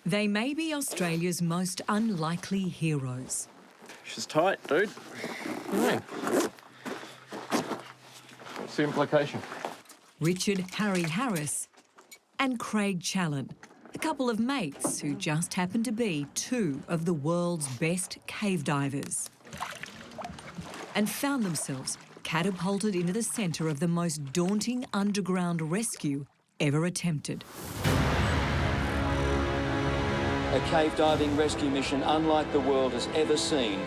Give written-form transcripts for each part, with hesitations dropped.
They may be Australia's most unlikely heroes. She's tight, dude. What do you mean? What's the implication? Richard Harry Harris and Craig Challen, a couple of mates who just happen to be two of the world's best cave divers, and found themselves catapulted into the centre of the most daunting underground rescue ever attempted. A cave diving rescue mission unlike the world has ever seen.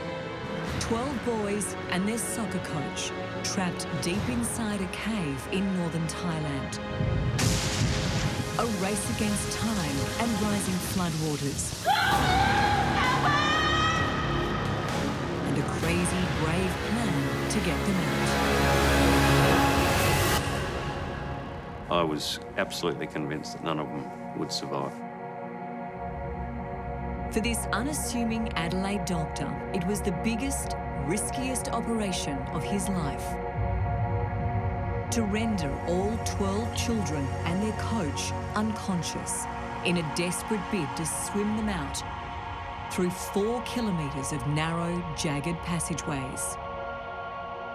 12 boys and their soccer coach trapped deep inside a cave in northern Thailand. A race against time and rising floodwaters. And a crazy, brave plan to get them out. I was absolutely convinced that none of them would survive. For this unassuming Adelaide doctor, it was the biggest, riskiest operation of his life. To render all 12 children and their coach unconscious in a desperate bid to swim them out through 4 kilometres of narrow, jagged passageways.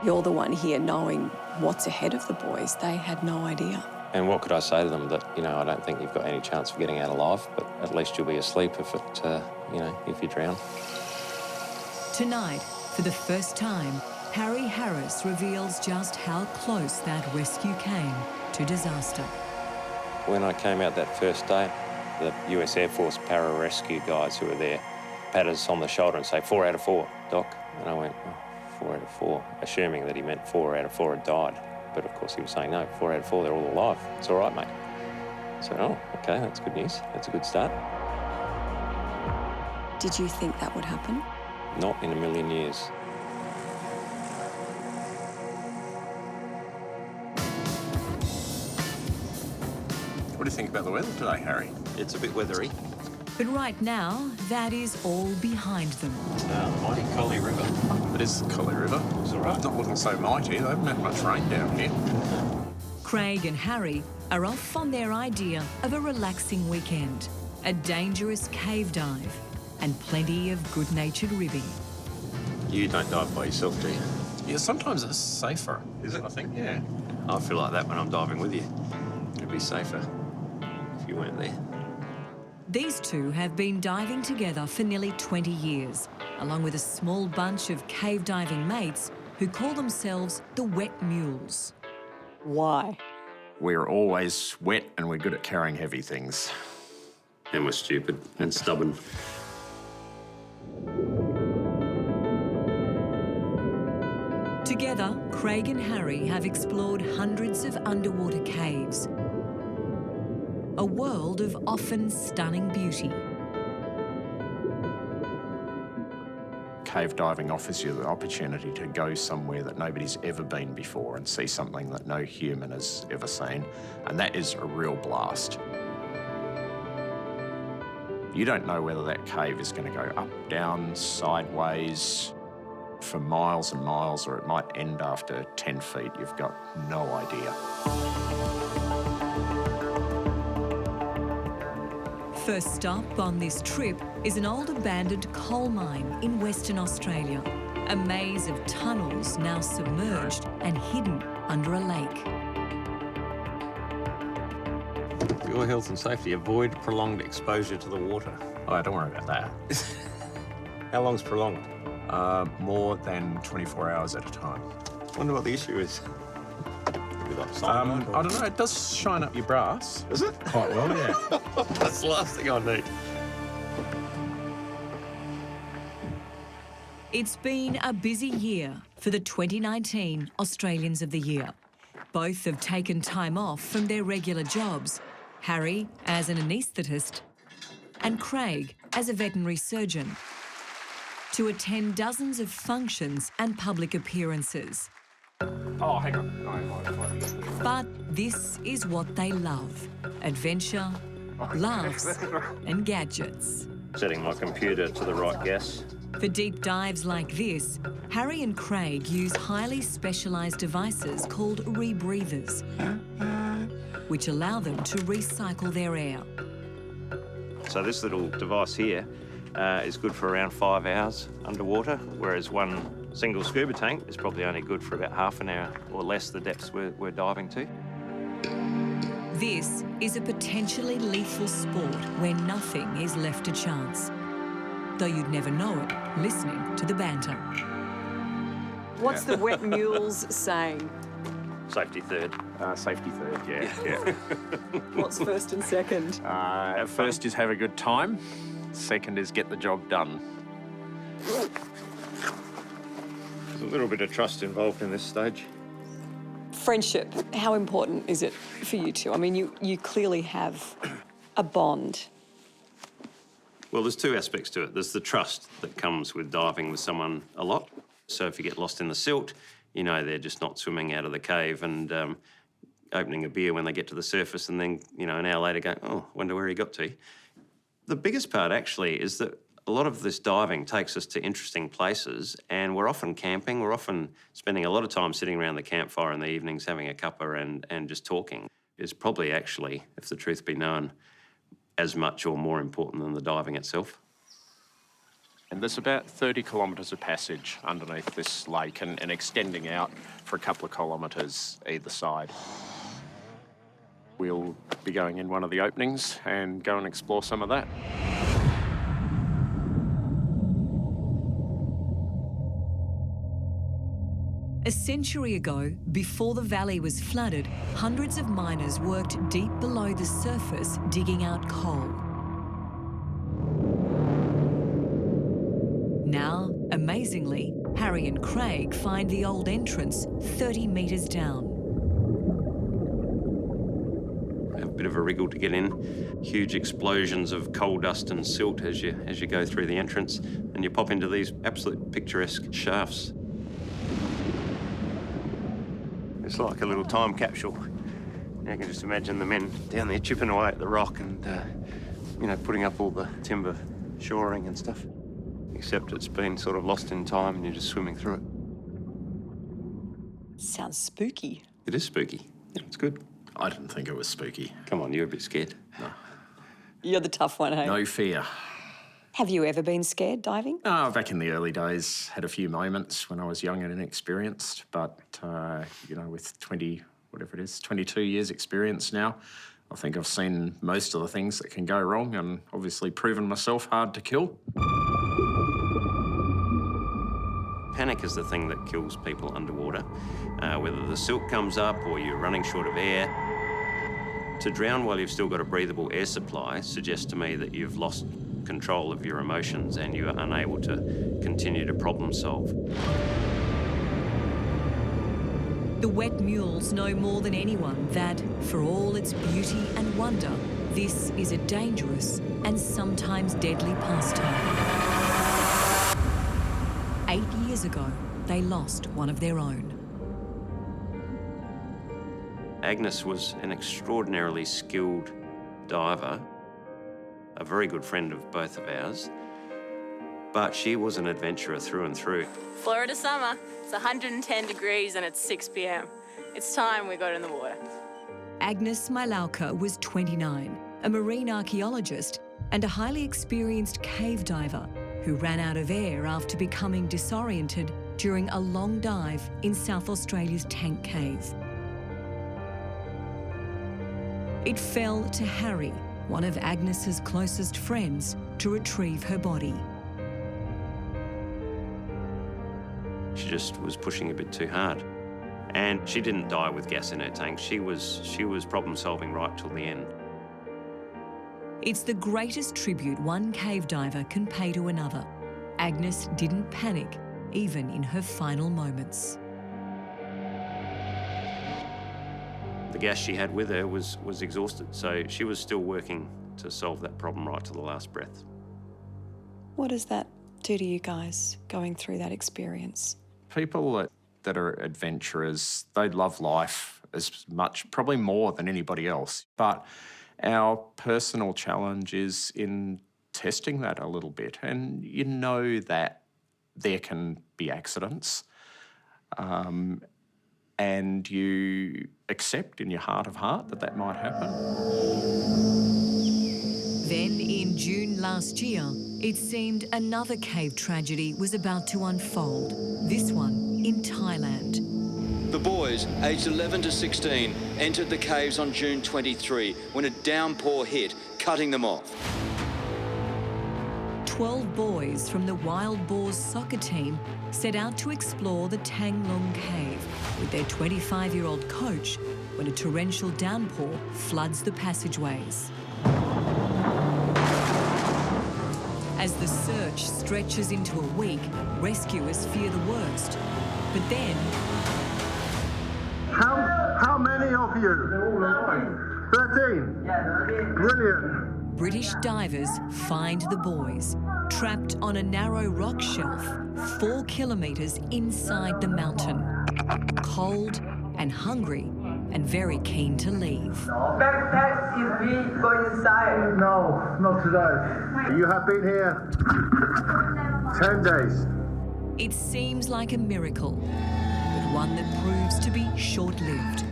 You're the one here knowing what's ahead of the boys. They had no idea. And what could I say to them? That, I don't think you've got any chance of getting out alive, but at least you'll be asleep if if you drown. Tonight, for the first time, Harry Harris reveals just how close that rescue came to disaster. When I came out that first day, the US Air Force para-rescue guys who were there patted us on the shoulder and say, 4 out of 4, Doc. And I went, 4 out of 4, assuming that he meant 4 out of 4 had died. But of course he was saying, no, 4 out of 4, they're all alive. It's all right, mate. So, okay, that's good news. That's a good start. Did you think that would happen? Not in a million years. What do you think about the weather today, Harry? It's a bit weathery. But right now, that is all behind them. Mighty Collie River. It is the Collie River. It's all right. It's not looking so mighty. They haven't had much rain down here. Craig and Harry are off on their idea of a relaxing weekend, a dangerous cave dive, and plenty of good-natured ribbing. You don't dive by yourself, do you? Yeah, sometimes it's safer. Is it? I think, yeah. I feel like that when I'm diving with you. It'd be safer if you weren't there. These two have been diving together for nearly 20 years, along with a small bunch of cave diving mates who call themselves the Wet Mules. Why? We're always wet and we're good at carrying heavy things. And we're stupid and stubborn. Together, Craig and Harry have explored hundreds of underwater caves, a world of often stunning beauty. Cave diving offers you the opportunity to go somewhere that nobody's ever been before and see something that no human has ever seen, and that is a real blast. You don't know whether that cave is going to go up, down, sideways, for miles and miles, or it might end after 10 feet. You've got no idea. First stop on this trip is an old abandoned coal mine in Western Australia, a maze of tunnels now submerged and hidden under a lake. For your health and safety, avoid prolonged exposure to the water. Oh, don't worry about that. How long's prolonged? More than 24 hours at a time. Wonder what the issue is. Maybe like I cyanide or- don't know. It does shine up your brass. Is it? Quite well, yeah. That's the last thing I need. It's been a busy year for the 2019 Australians of the Year. Both have taken time off from their regular jobs, Harry as an anaesthetist and Craig as a veterinary surgeon, to attend dozens of functions and public appearances. Oh, hang on. No. But this is what they love: adventure, laughs and gadgets. Setting my computer to the right gas. For deep dives like this, Harry and Craig use highly specialised devices called rebreathers, which allow them to recycle their air. So this little device here is good for around 5 hours underwater, whereas one single scuba tank is probably only good for about half an hour or less the depths we're diving to. This is a potentially lethal sport where nothing is left to chance. Though you'd never know it listening to the banter. What's the wet mules saying? Safety third. Safety third, yeah. What's first and second? First is have a good time. Second is get the job done. There's a little bit of trust involved in this stage. Friendship, how important is it for you two? I mean, you clearly have a bond. Well, there's two aspects to it. There's the trust that comes with diving with someone a lot. So if you get lost in the silt, you know they're just not swimming out of the cave and opening a beer when they get to the surface and then, you know, an hour later going, oh, wonder where he got to. The biggest part, actually, is that a lot of this diving takes us to interesting places and we're often camping. We're often spending a lot of time sitting around the campfire in the evenings having a cuppa and just talking. It's probably actually, if the truth be known, as much or more important than the diving itself. And there's about 30 kilometres of passage underneath this lake and extending out for a couple of kilometres either side. We'll be going in one of the openings and go and explore some of that. A century ago, before the valley was flooded, hundreds of miners worked deep below the surface digging out coal. Now, amazingly, Harry and Craig find the old entrance 30 metres down. A bit of a wriggle to get in. Huge explosions of coal dust and silt as you go through the entrance, and you pop into these absolute picturesque shafts. It's like a little time capsule. You can just imagine the men down there chipping away at the rock and, you know, putting up all the timber shoring and stuff. Except it's been sort of lost in time and you're just swimming through it. Sounds spooky. It is spooky. Yeah, it's good. I didn't think it was spooky. Come on, you're a bit scared. No. You're the tough one, hey? No fear. Have you ever been scared diving? Back in the early days, had a few moments when I was young and inexperienced, but, you know, with 22 years experience now, I think I've seen most of the things that can go wrong and obviously proven myself hard to kill. Panic is the thing that kills people underwater, whether the silt comes up or you're running short of air. To drown while you've still got a breathable air supply suggests to me that you've lost control of your emotions and you are unable to continue to problem solve. The wet mules know more than anyone that, for all its beauty and wonder, this is a dangerous and sometimes deadly pastime. 8 years ago, they lost one of their own. Agnes was an extraordinarily skilled diver, a very good friend of both of ours, but she was an adventurer through and through. Florida summer. It's 110 degrees and it's 6 p.m. It's time we got in the water. Agnes Milauka was 29, a marine archaeologist and a highly experienced cave diver who ran out of air after becoming disoriented during a long dive in South Australia's Tank Cave. It fell to Harry, one of Agnes's closest friends, to retrieve her body. She just was pushing a bit too hard. And she didn't die with gas in her tank. She was problem solving right till the end. It's the greatest tribute one cave diver can pay to another. Agnes didn't panic, even in her final moments. The gas she had with her was exhausted, so she was still working to solve that problem right to the last breath. What does that do to you guys, going through that experience? People that are adventurers, they love life as much, probably more than anybody else. But our personal challenge is in testing that a little bit. And you know that there can be accidents. And you accept in your heart of heart that that might happen. Then in June last year, it seemed another cave tragedy was about to unfold, this one in Thailand. The boys, aged 11 to 16, entered the caves on June 23 when a downpour hit, cutting them off. 12 boys from the Wild Boars soccer team set out to explore the Tang Long Cave with their 25-year-old coach when a torrential downpour floods the passageways. As the search stretches into a week, rescuers fear the worst. But then... How many of you? 13? Yeah, 13. Brilliant. British divers find the boys, trapped on a narrow rock shelf 4 kilometres inside the mountain, cold and hungry and very keen to leave. Backpack if we go inside. No, not today. You have been here 10 days. It seems like a miracle, but one that proves to be short-lived.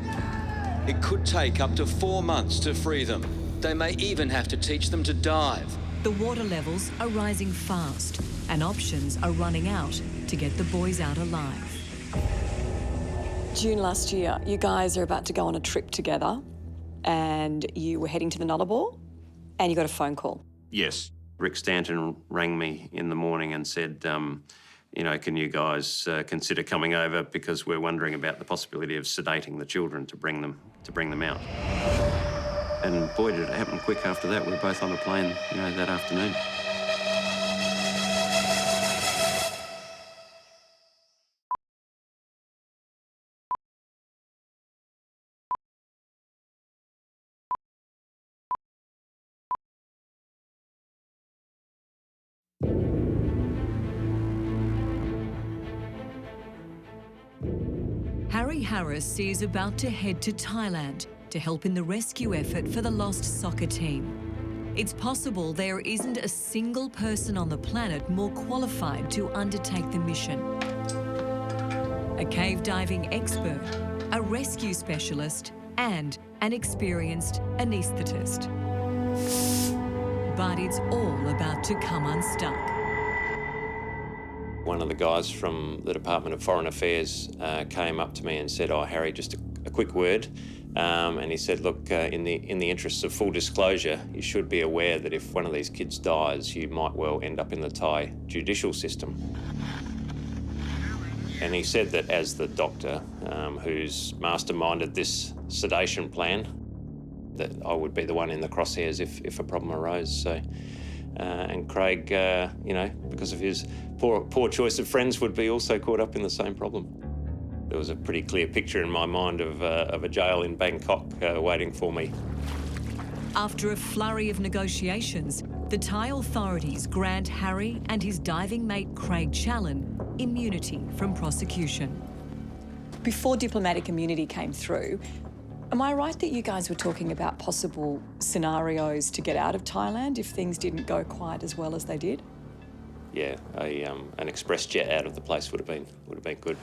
It could take up to 4 months to free them. They may even have to teach them to dive. The water levels are rising fast and options are running out to get the boys out alive. June last year, you guys are about to go on a trip together and you were heading to the Nullarbor and you got a phone call. Yes. Rick Stanton rang me in the morning and said, you know, can you guys consider coming over because we're wondering about the possibility of sedating the children to bring them out. And boy, did it happen quick after that. We were both on a plane, you know, that afternoon. Harry Harris is about to head to Thailand to help in the rescue effort for the lost soccer team. It's possible there isn't a single person on the planet more qualified to undertake the mission. A cave diving expert, a rescue specialist, and an experienced anaesthetist. But it's all about to come unstuck. One of the guys from the Department of Foreign Affairs came up to me and said, "Oh, Harry, just a quick word." And he said, "Look, in the interests of full disclosure, you should be aware that if one of these kids dies, you might well end up in the Thai judicial system." And he said that as the doctor who's masterminded this sedation plan, that I would be the one in the crosshairs if a problem arose. So. And Craig, you know, because of his poor choice of friends, would be also caught up in the same problem. There was a pretty clear picture in my mind of a jail in Bangkok waiting for me. After a flurry of negotiations, the Thai authorities grant Harry and his diving mate Craig Challen immunity from prosecution. Before diplomatic immunity came through, am I right that you guys were talking about possible scenarios to get out of Thailand if things didn't go quite as well as they did? Yeah, an express jet out of the place would have been good.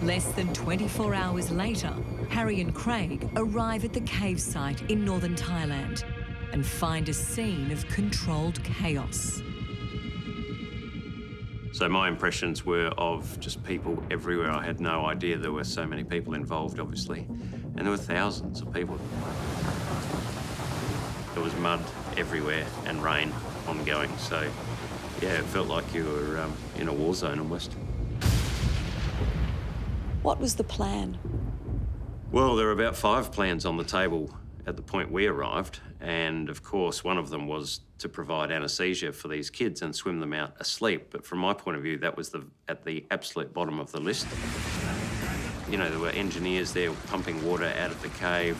Less than 24 hours later, Harry and Craig arrive at the cave site in northern Thailand and find a scene of controlled chaos. So my impressions were of just people everywhere. I had no idea there were so many people involved, obviously. And there were thousands of people. There was mud everywhere and rain ongoing. So, yeah, it felt like you were in a war zone almost. What was the plan? Well, there were about 5 plans on the table at the point we arrived. And of course, one of them was to provide anaesthesia for these kids and swim them out asleep. But from my point of view, that was at the absolute bottom of the list. You know, there were engineers there pumping water out of the cave.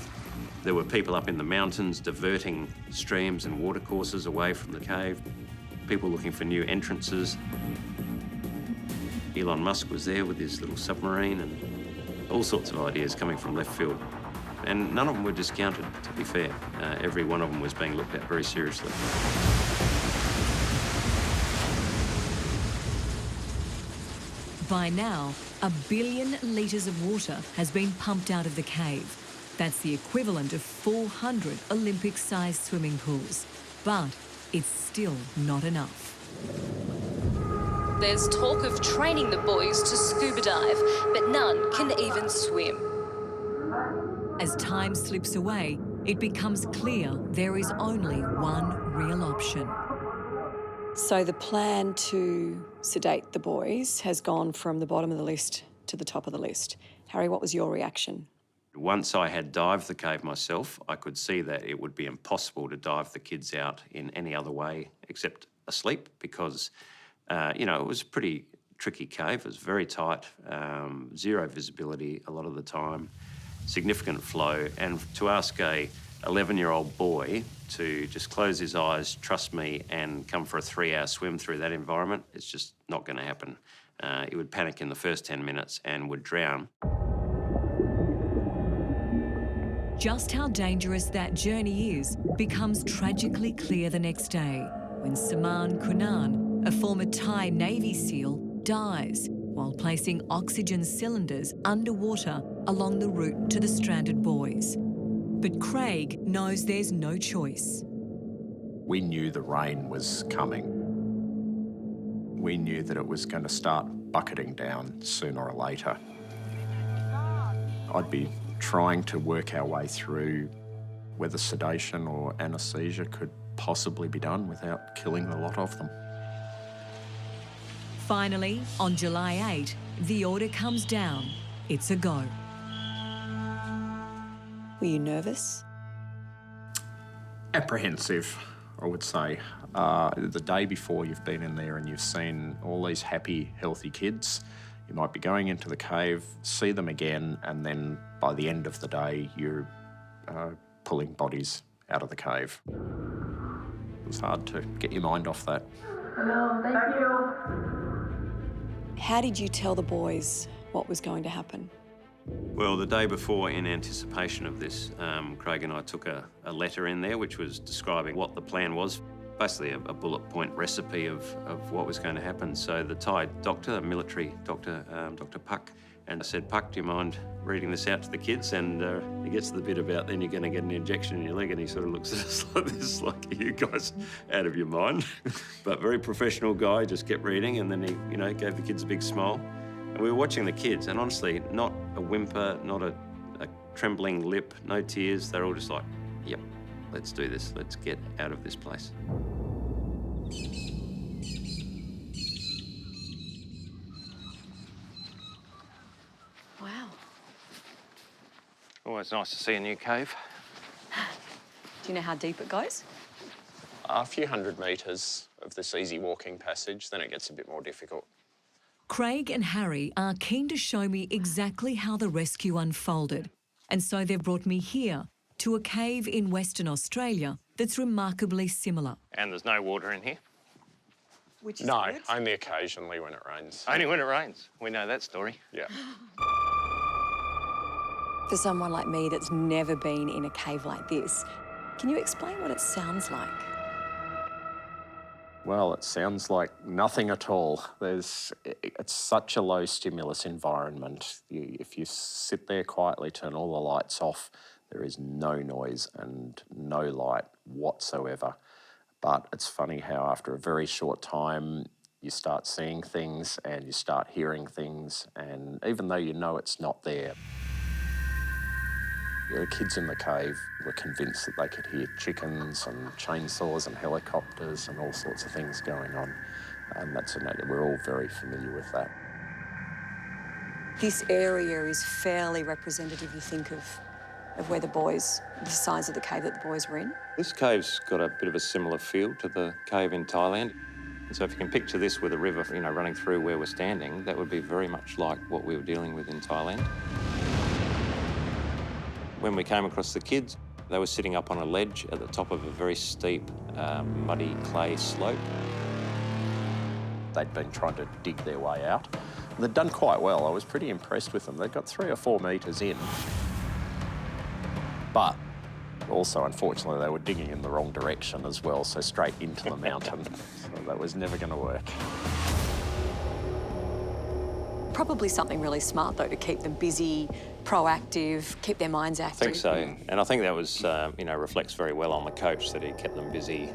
There were people up in the mountains diverting streams and watercourses away from the cave. People looking for new entrances. Elon Musk was there with his little submarine and all sorts of ideas coming from left field. And none of them were discounted, to be fair. Every one of them was being looked at very seriously. By now, 1 billion litres of water has been pumped out of the cave, That's the equivalent of 400 Olympic-sized swimming pools. But it's still not enough. There's talk of training the boys to scuba dive, but none can even swim. As time slips away, it becomes clear there is only one real option. So the plan to sedate the boys has gone from the bottom of the list to the top of the list. Harry, what was your reaction? Once I had dived the cave myself, I could see that it would be impossible to dive the kids out in any other way except asleep because, you know, it was a pretty tricky cave. It was very tight, zero visibility a lot of the time, significant flow. And to ask a 11-year-old boy to just close his eyes, trust me, and come for a 3-hour swim through that environment, it's just not going to happen. He would panic in the first 10 minutes and would drown. Just how dangerous that journey is becomes tragically clear the next day when Saman Kunan, a former Thai Navy SEAL, dies while placing oxygen cylinders underwater along the route to the stranded boys. But Craig knows there's no choice. We knew the rain was coming. We knew that it was going to start bucketing down sooner or later. I'd be trying to work our way through whether sedation or anaesthesia could possibly be done without killing the lot of them. Finally, on July 8, the order comes down. It's a go. Were you nervous? Apprehensive, I would say. The day before you've been in there and you've seen all these happy, healthy kids, you might be going into the cave, see them again, and then by the end of the day, you're pulling bodies out of the cave. It was hard to get your mind off that. Hello, thank you. How did you tell the boys what was going to happen? Well, the day before, in anticipation of this, Craig and I took a letter in there which was describing what the plan was, basically a bullet point recipe of what was going to happen. So the Thai doctor, the military doctor, Dr. Pak, and I said, Pak, do you mind reading this out to the kids? And he gets to the bit about then you're going to get an injection in your leg, and he sort of looks at us like this, like, are you guys out of your mind? But very professional guy, just kept reading, and then he, you know, gave the kids a big smile. And we were watching the kids, and honestly, not a whimper, not a trembling lip, no tears. They're all just like, yep, let's do this. Let's get out of this place. Wow. Always nice to see a new cave. Do you know how deep it goes? A few hundred metres of this easy walking passage, then it gets a bit more difficult. Craig and Harry are keen to show me exactly how the rescue unfolded, and so they've brought me here to a cave in Western Australia that's remarkably similar. And there's no water in here? Which is No, good. only occasionally when it rains. Only when it rains. We know that story. Yeah. For someone like me that's never been in a cave like this, can you explain what it sounds like? Well, it sounds like nothing at all. It's such a low stimulus environment. If you sit there quietly, turn all the lights off, there is no noise and no light whatsoever. But it's funny how after a very short time, you start seeing things and you start hearing things, and even though you know it's not there, the kids in the cave were convinced that they could hear chickens and chainsaws and helicopters and all sorts of things going on. And we're all very familiar with that. This area is fairly representative, you think, of where the size of the cave that the boys were in? This cave's got a bit of a similar feel to the cave in Thailand. And so if you can picture this with a river, you know, running through where we're standing, that would be very much like what we were dealing with in Thailand. When we came across the kids, they were sitting up on a ledge at the top of a very steep, muddy clay slope. They'd been trying to dig their way out. They'd done quite well. I was pretty impressed with them. They got 3 or 4 metres in. But also, unfortunately, they were digging in the wrong direction as well, so straight into the mountain. So that was never going to work. Probably something really smart, though, to keep them busy, proactive, keep their minds active. I think so. And I think that was, reflects very well on the coach, that he kept them busy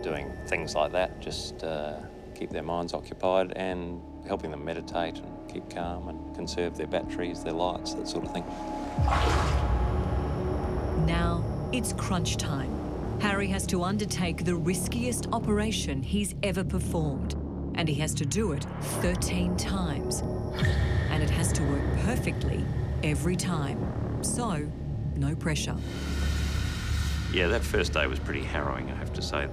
doing things like that, just keep their minds occupied and helping them meditate and keep calm and conserve their batteries, their lights, that sort of thing. Now it's crunch time. Harry has to undertake the riskiest operation he's ever performed, and he has to do it 13 times. And it has to work perfectly every time. So, no pressure. Yeah, that first day was pretty harrowing, I have to say.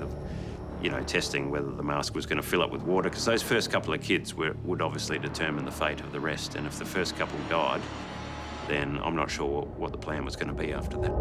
Testing whether the mask was going to fill up with water, because those first couple of kids would obviously determine the fate of the rest. And if the first couple died, then I'm not sure what the plan was going to be after that.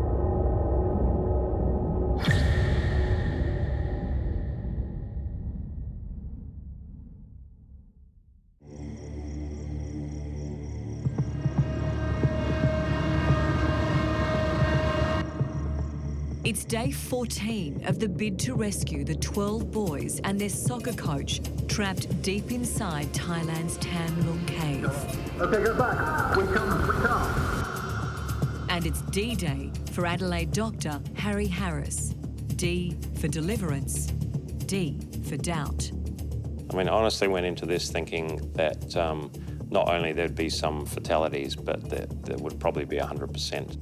It's day 14 of the bid to rescue the 12 boys and their soccer coach trapped deep inside Thailand's Tan Luang Cave. Okay, go back. We come. And it's D-Day for Adelaide doctor Harry Harris. D for deliverance, D for doubt. I mean, I honestly went into this thinking that not only there'd be some fatalities, but there would probably be 100%.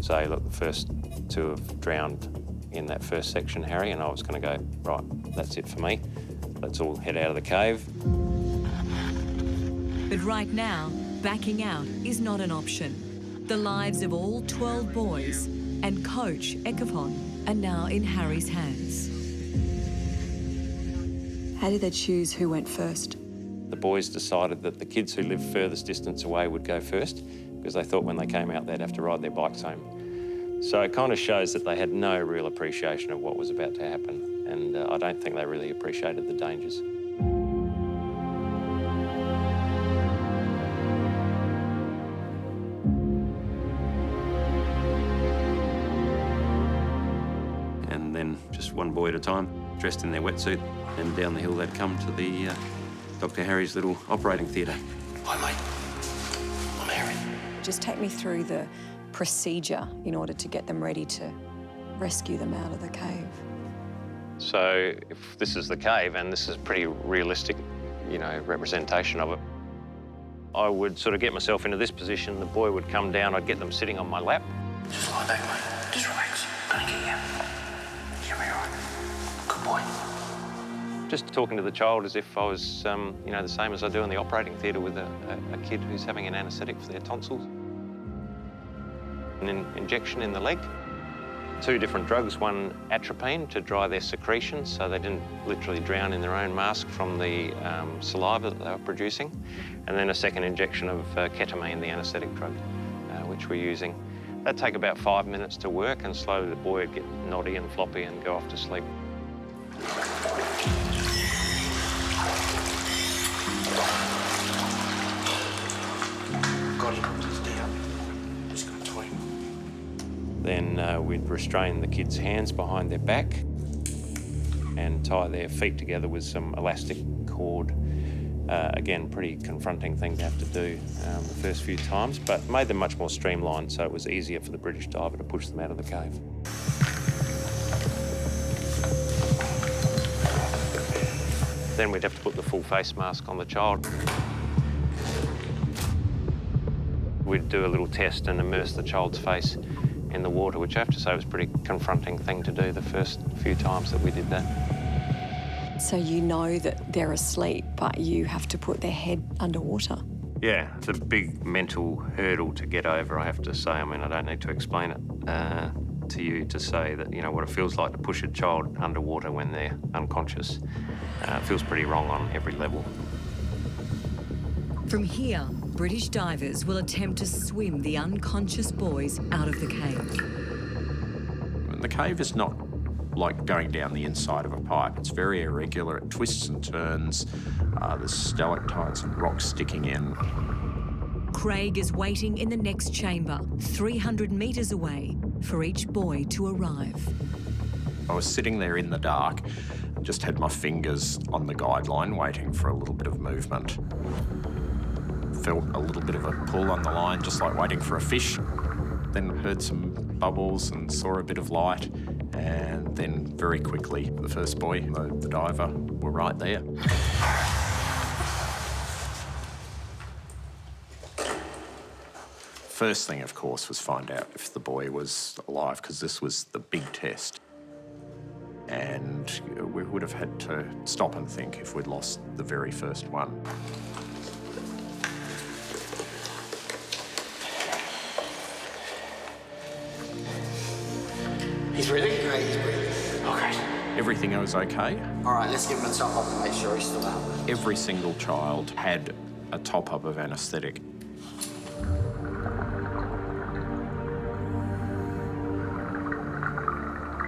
So, look, the first two have drowned in that first section, Harry, and I was going to go, right, that's it for me. Let's all head out of the cave. But right now, backing out is not an option. The lives of all 12 boys and coach Ekapon are now in Harry's hands. How did they choose who went first? The boys decided that the kids who lived furthest distance away would go first, because they thought when they came out they'd have to ride their bikes home. So it kind of shows that they had no real appreciation of what was about to happen, and I don't think they really appreciated the dangers. And then just one boy at a time, dressed in their wetsuit, and down the hill they'd come to the Dr. Harry's little operating theatre. Hi, mate. I'm Harry. Just take me through the procedure in order to get them ready to rescue them out of the cave. So if this is the cave, and this is a pretty realistic, representation of it, I would sort of get myself into this position. The boy would come down, I'd get them sitting on my lap. Just lie back, mate. Just relax. Don't get you. You'll be all right. Good boy. Just talking to the child as if I was, the same as I do in the operating theatre with a kid who's having an anaesthetic for their tonsils. An injection in the leg. 2 different drugs, one atropine to dry their secretions so they didn't literally drown in their own mask from the saliva that they were producing, and then a second injection of ketamine, the anaesthetic drug, which we're using. That'd take about 5 minutes to work, and slowly the boy would get noddy and floppy and go off to sleep. Got him. Just gonna toy him. Then we'd restrain the kids' hands behind their back and tie their feet together with some elastic cord. Again, pretty confronting thing to have to do the first few times, but made them much more streamlined, so it was easier for the British diver to push them out of the cave. Then we'd have to put the full face mask on the child. We'd do a little test and immerse the child's face in the water, which I have to say was a pretty confronting thing to do the first few times that we did that. So you know that they're asleep, but you have to put their head underwater. Yeah, it's a big mental hurdle to get over, I have to say. I mean, I don't need to explain it to you to say that, what it feels like to push a child underwater when they're unconscious. It feels pretty wrong on every level. From here, British divers will attempt to swim the unconscious boys out of the cave. The cave is not like going down the inside of a pipe. It's very irregular. It twists and turns. There's stalactites and rocks sticking in. Craig is waiting in the next chamber, 300 metres away, for each boy to arrive. I was sitting there in the dark and just had my fingers on the guideline waiting for a little bit of movement. felt a little bit of a pull on the line, just like waiting for a fish. Then heard some bubbles and saw a bit of light, and then very quickly the first buoy, the diver, were right there. First thing, of course, was find out if the buoy was alive, because this was the big test. And we would have had to stop and think if we'd lost the very first one. He's breathing? Great, he's breathing. Okay. Everything was okay. All right, let's give him a top up and make sure he's still out. Every single child had a top-up of anaesthetic.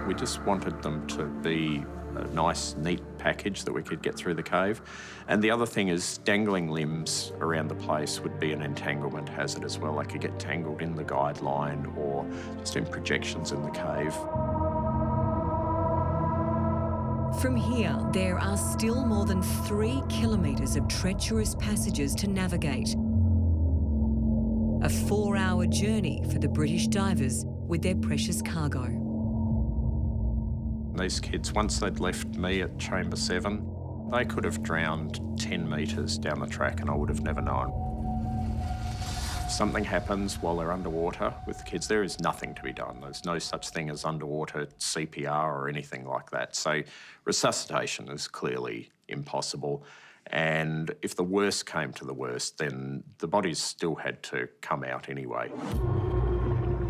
We just wanted them to be a nice, neat package that we could get through the cave. And the other thing is dangling limbs around the place would be an entanglement hazard as well. They could get tangled in the guide line or just in projections in the cave. From here, there are still more than 3 kilometres of treacherous passages to navigate. A 4-hour journey for the British divers with their precious cargo. These kids, once they'd left me at Chamber 7, they could have drowned 10 metres down the track and I would have never known. If something happens while they're underwater with the kids, there is nothing to be done. There's no such thing as underwater CPR or anything like that. So resuscitation is clearly impossible. And if the worst came to the worst, then the bodies still had to come out anyway.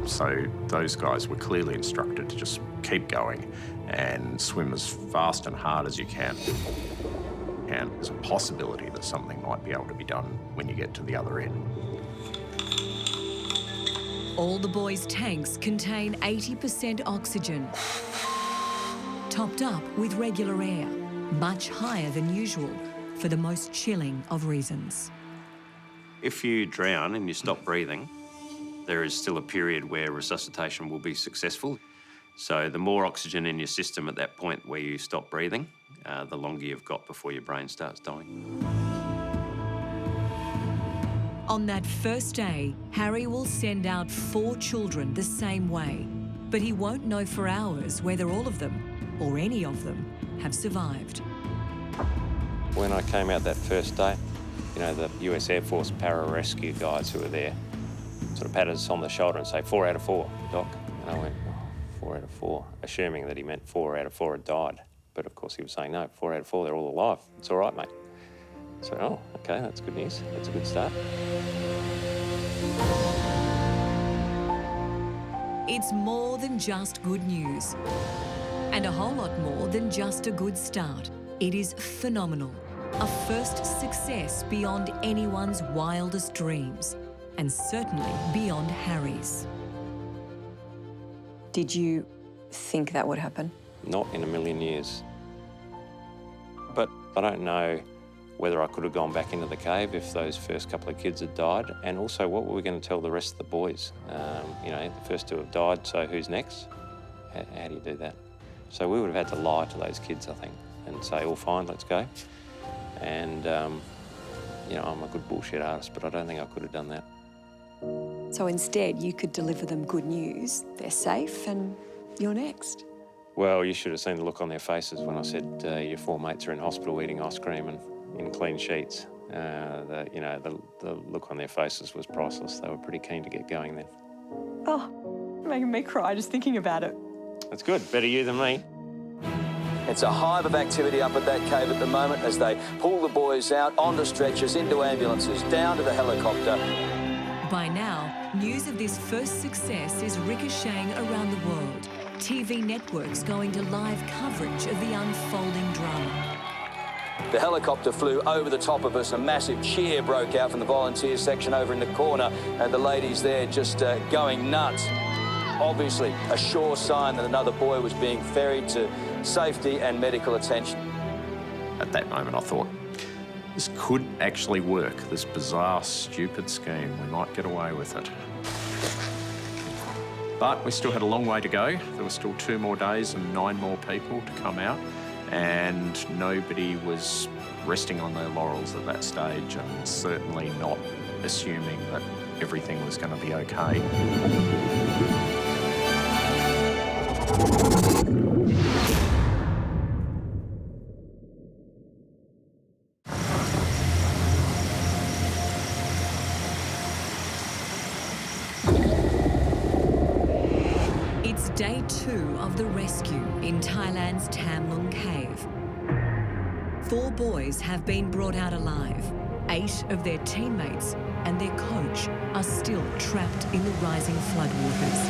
So those guys were clearly instructed to just keep going and swim as fast and hard as you can. And there's a possibility that something might be able to be done when you get to the other end. All the boys' tanks contain 80% oxygen, topped up with regular air, much higher than usual for the most chilling of reasons. If you drown and you stop breathing, there is still a period where resuscitation will be successful. So the more oxygen in your system at that point where you stop breathing, the longer you've got before your brain starts dying. On that first day, Harry will send out 4 children the same way, but he won't know for hours whether all of them, or any of them, have survived. When I came out that first day, you know, the US Air Force pararescue guys who were there sort of patted us on the shoulder and say, 4 out of 4, Doc. And I went, oh, 4 out of 4, assuming that he meant 4 out of 4 had died. But of course he was saying, no, 4 out of 4, they're all alive. It's all right, mate. So, oh, okay, that's good news. That's a good start. It's more than just good news, and a whole lot more than just a good start. It is phenomenal. A first success beyond anyone's wildest dreams, and certainly beyond Harry's. Did you think that would happen? Not in a million years. But I don't know whether I could have gone back into the cave if those first couple of kids had died, and also what were we going to tell the rest of the boys? You know, the first 2 have died, so who's next? How do you do that? So we would have had to lie to those kids, I think, and say, all fine, let's go. And, you know, I'm a good bullshit artist, but I don't think I could have done that. So instead, you could deliver them good news. They're safe and you're next. Well, you should have seen the look on their faces when I said your 4 mates are in hospital eating ice cream and in clean sheets. The look on their faces was priceless. They were pretty keen to get going then. Oh, you're making me cry just thinking about it. That's good. Better you than me. It's a hive of activity up at that cave at the moment as they pull the boys out onto stretchers, into ambulances, down to the helicopter. By now, news of this first success is ricocheting around the world. TV networks going to live coverage of the unfolding drama. The helicopter flew over the top of us. A massive cheer broke out from the volunteer section over in the corner, and the ladies there just going nuts. Obviously, a sure sign that another boy was being ferried to safety and medical attention. At that moment, I thought, this could actually work, this bizarre, stupid scheme. We might get away with it. But we still had a long way to go. There were still 2 more days and 9 more people to come out, and nobody was resting on their laurels at that stage, and certainly not assuming that everything was going to be okay. It's day 2 of the rescue in Thailand's Tam Lung Cave. 4 boys have been brought out alive. 8 of their teammates and their coach are still trapped in the rising floodwaters.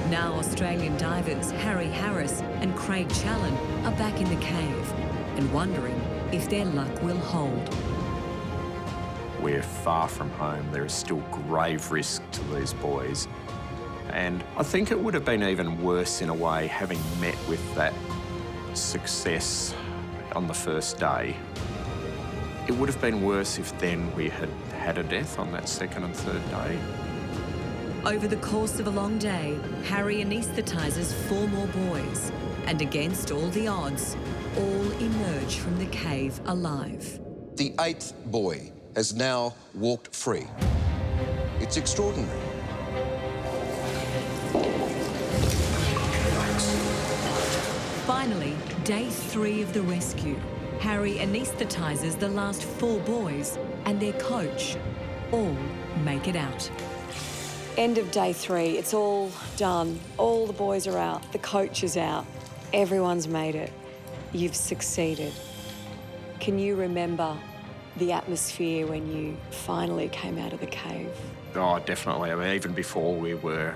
Now Australian divers Harry Harris and Craig Challen are back in the cave and wondering if their luck will hold. We're far from home. There is still grave risk to these boys. And I think it would have been even worse in a way having met with that success on the first day. It would have been worse if then we had had a death on that second and third day. Over the course of a long day, Harry anaesthetises 4 more boys, and against all the odds, all emerge from the cave alive. The 8th boy has now walked free. It's extraordinary. Finally, day 3 of the rescue. Harry anaesthetises the last 4 boys and their coach. All make it out. End of day 3. It's all done. All the boys are out. The coach is out. Everyone's made it. You've succeeded. Can you remember the atmosphere when you finally came out of the cave? Oh, definitely. I mean, even before we were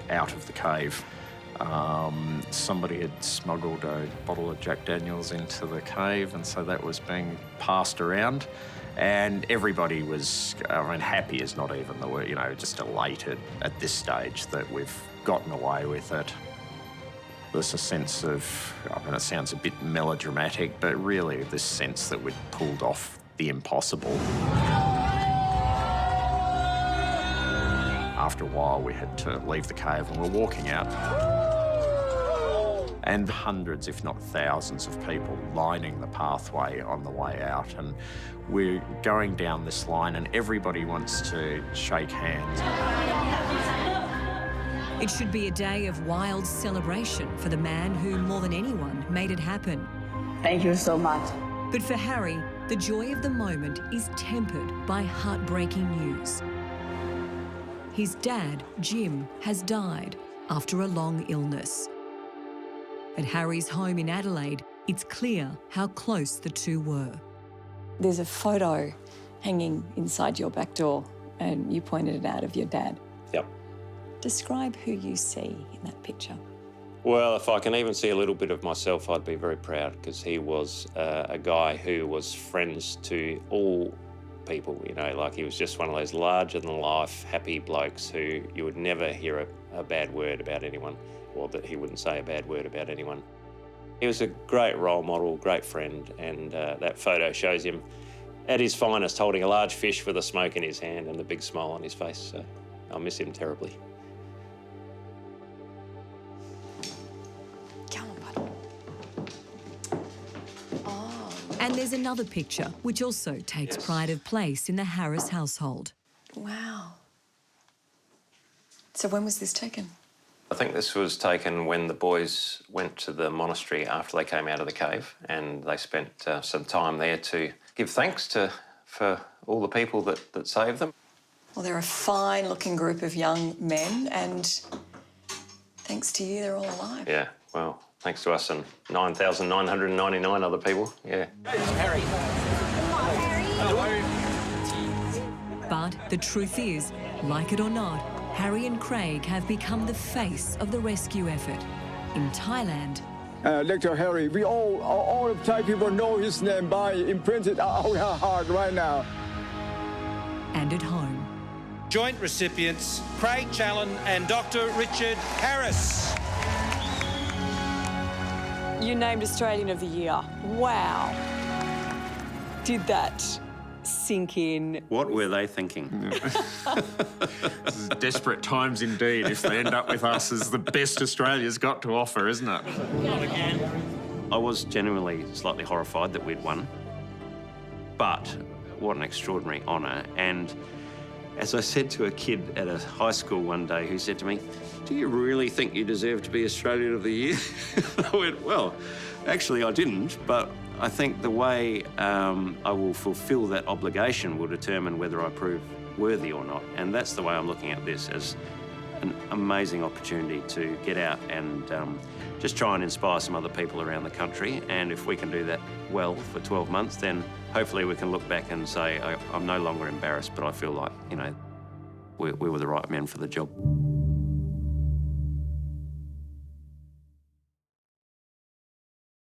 out of the cave, somebody had smuggled a bottle of Jack Daniels into the cave, and so that was being passed around. And everybody was, I mean, happy is not even the word, you know, just elated at this stage that we've gotten away with it. There's a sense of, I mean, it sounds a bit melodramatic, but really this sense that we'd pulled off the impossible. After a while, we had to leave the cave and we're walking out. And hundreds, if not thousands, of people lining the pathway on the way out. And we're going down this line and everybody wants to shake hands. It should be a day of wild celebration for the man who, more than anyone, made it happen. Thank you so much. But for Harry, the joy of the moment is tempered by heartbreaking news. His dad, Jim, has died after a long illness. At Harry's home in Adelaide, it's clear how close the two were. There's a photo hanging inside your back door, and you pointed it out of your dad. Yep. Describe who you see in that picture. Well, if I can even see a little bit of myself, I'd be very proud, because he was a guy who was friends to all people, you know, like he was just one of those larger-than-life, happy blokes who you would never hear a bad word about anyone, or that he wouldn't say a bad word about anyone. He was a great role model, great friend, and that photo shows him at his finest, holding a large fish with a smoke in his hand and a big smile on his face, so I'll miss him terribly. And there's another picture, which also takes pride of place in the Harris household. Wow. So when was this taken? I think this was taken when the boys went to the monastery after they came out of the cave, and they spent some time there to give thanks for all the people that saved them. Well, they're a fine-looking group of young men, and thanks to you, they're all alive. Yeah, well, thanks to us and 9,999 other people, yeah. Harry. But the truth is, like it or not, Harry and Craig have become the face of the rescue effort. In Thailand, Dr. Harry, we all of Thai people know his name by imprinted on our heart right now. And at home. Joint recipients, Craig Challen and Dr. Richard Harris. You named Australian of the Year. Wow. Did that sink in? What were they thinking? This is desperate times indeed if they end up with us as the best Australia's got to offer, isn't it? Not again. I was genuinely slightly horrified that we'd won. But what an extraordinary honour. And as I said to a kid at a high school one day who said to me, "Do you really think you deserve to be Australian of the Year?" I went, well, actually I didn't, but I think the way I will fulfil that obligation will determine whether I prove worthy or not. And that's the way I'm looking at this, as an amazing opportunity to get out and just try and inspire some other people around the country. And if we can do that well for 12 months, then hopefully we can look back and say, I'm no longer embarrassed, but I feel like, you know, we were the right men for the job.